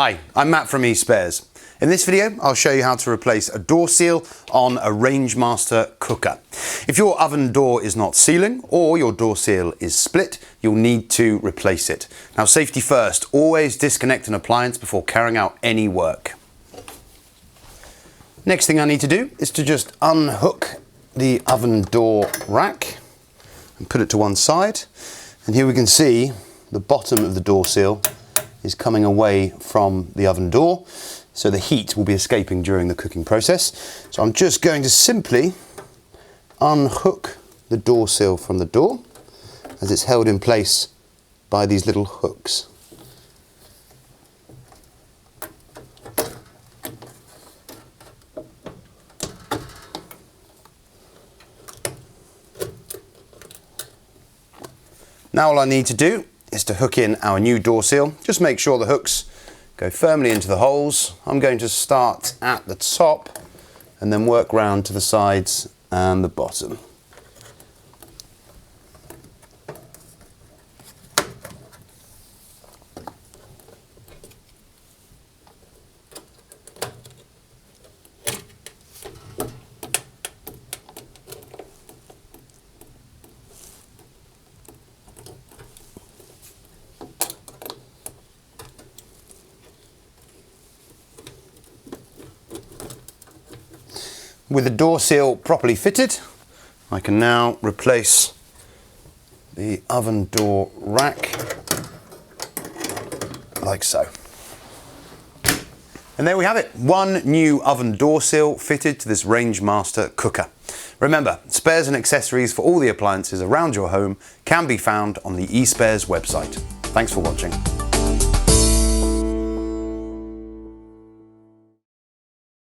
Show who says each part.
Speaker 1: Hi, I'm Matt from eSpares. In this video, I'll show you how to replace a door seal on a Rangemaster cooker. If your oven door is not sealing or your door seal is split, you'll need to replace it. Now, safety first, always disconnect an appliance before carrying out any work. Next thing I need to do is to just unhook the oven door rack and put it to one side. And here we can see the bottom of the door seal is coming away from the oven door, so the heat will be escaping during the cooking process. So I'm just going to simply unhook the door seal from the door as it's held in place by these little hooks. Now all I need to do is to hook in our new door seal. Just make sure the hooks go firmly into the holes. I'm going to start at the top and then work round to the sides and the bottom. With the door seal properly fitted, I can now replace the oven door rack like so. And there we have it, one new oven door seal fitted to this Rangemaster cooker. Remember, spares and accessories for all the appliances around your home can be found on the eSpares website. Thanks for watching.